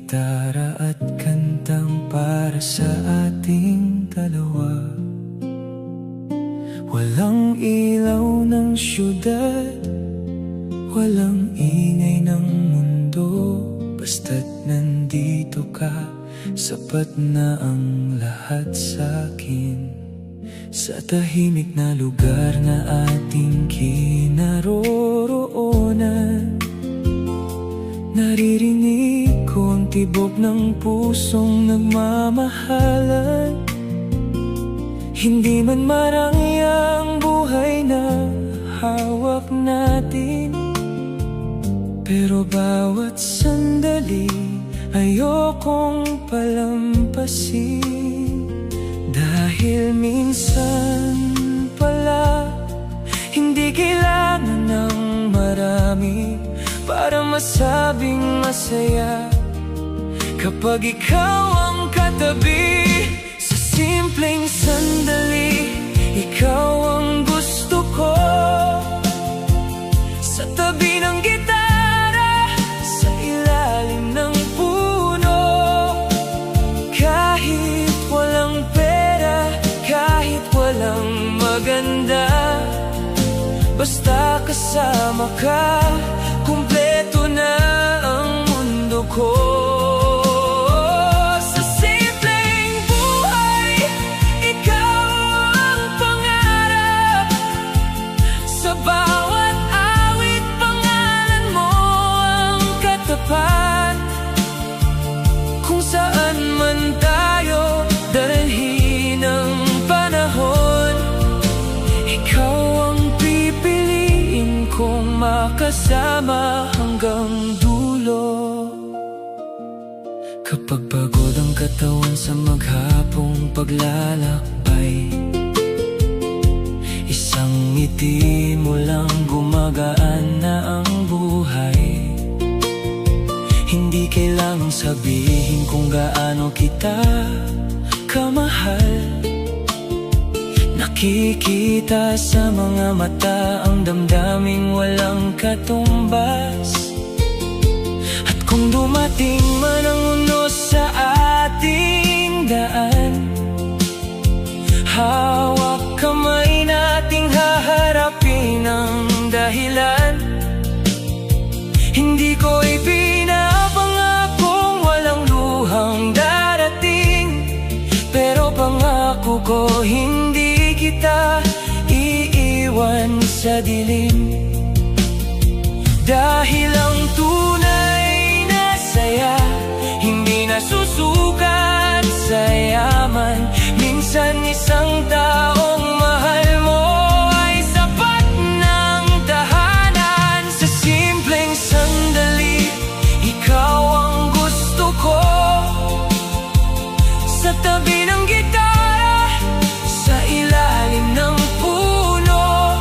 gitara at kantang para sa ating dalawa. Walang ilaw ng syudad, walang ingay ng mundo. Basta't nandito ka, sapat na ang lahat sa'kin. Sa tahimik na lugar na ating kinaroroonan, naririnig ko ang tibok ng pusong nagmamahalan. Hindi man marangya ang buhay na hawak natin, pero bawat sandali ayokong palampasin. Dahil minsan pala hindi kailangan ng marami para masabing masaya. Kapag ikaw ang katabi, sa simpleng sandali, ikaw ang gusto ko. Sa tabi ng gitara, sa ilalim ng puno, kahit walang pera, kahit walang maganda, basta kasama ka, kumpleto na ang mundo ko. Sa simpleng buhay, ikaw ang pangarap. Sa bawat awit, pangalan mo ang katapat. Kung saan man tayo dalhin ang panahon, ikaw ang pipiliin kong makasama hanggang dulo. Kapag pagod ang katawan sa maghapong paglalakbay, isang ngiti mo lang gumagaan na ang buhay. Hindi kailangang sabihin kung gaano kita kamahal. Nakikita sa mga mata ang damdaming walang katumbas. At kung dumating man ang unos sa ating daan, hawak kamay nating haharapin ang dahilan. Hindi ko ipinapangakong walang luhang darating, pero pangako ko hindi kita iiwan sa dilim. Dahil ang tunay na saya hindi nasusukat sa yaman. Minsan isang taong mahal mo ay sapat ng tahanan. Sa simpleng sandali, ikaw ang gusto ko. Sa tabi ng gitara, sa ilalim ng puno,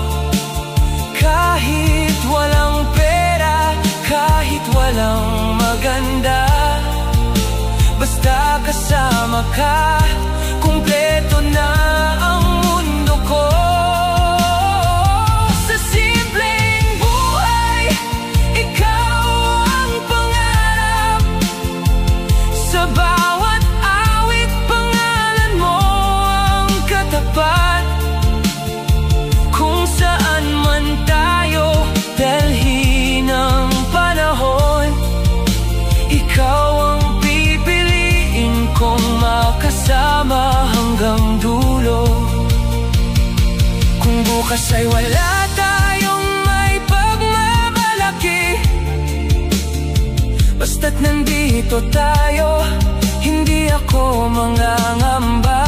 kahit walang pera, kahit walang maganda, basta kasama ka, kumpleto na ang mundo ko. Sa simpleng buhay, ikaw ang pangarap. Sa bawat awit, pangalan mo ang katapat. Kung saan man tayo dalhin ang panahon, ikaw ang pipiliin kong makasama hanggang dulo. Kung bukas ay wala tayong may pagmamalaki, basta't nandito tayo, hindi ako mangangamba.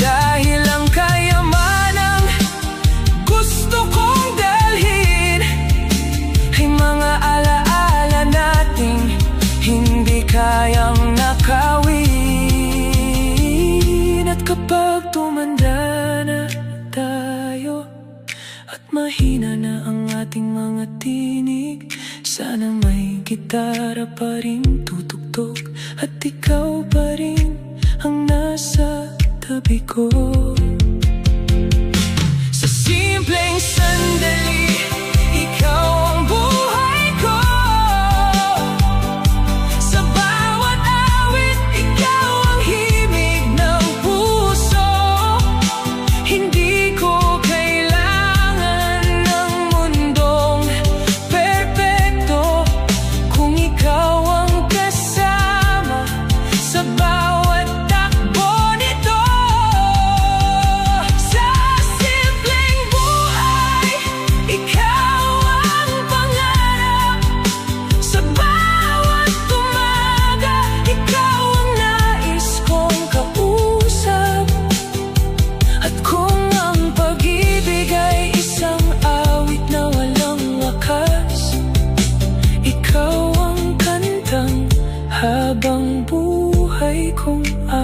Dahil ang kayamanang gusto kong dalhin ay mga alaala nating hindi kayang nakawin. At kapag tumanda na tayo at mahina na ang ating mga tinig, sana may gitara pa rin tutugtog at ikaw pa rin ang nasa tabi ko. Sa simpleng sandali, ikaw ang buhay ko.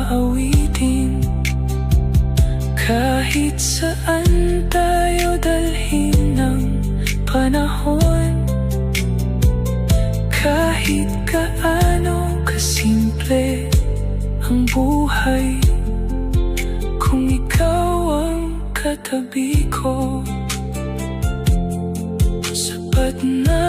aawitin. Kahit saan tayo dalhin ng panahon, kahit gaano kasimple ang buhay, kung ikaw ang katabi ko, sapat na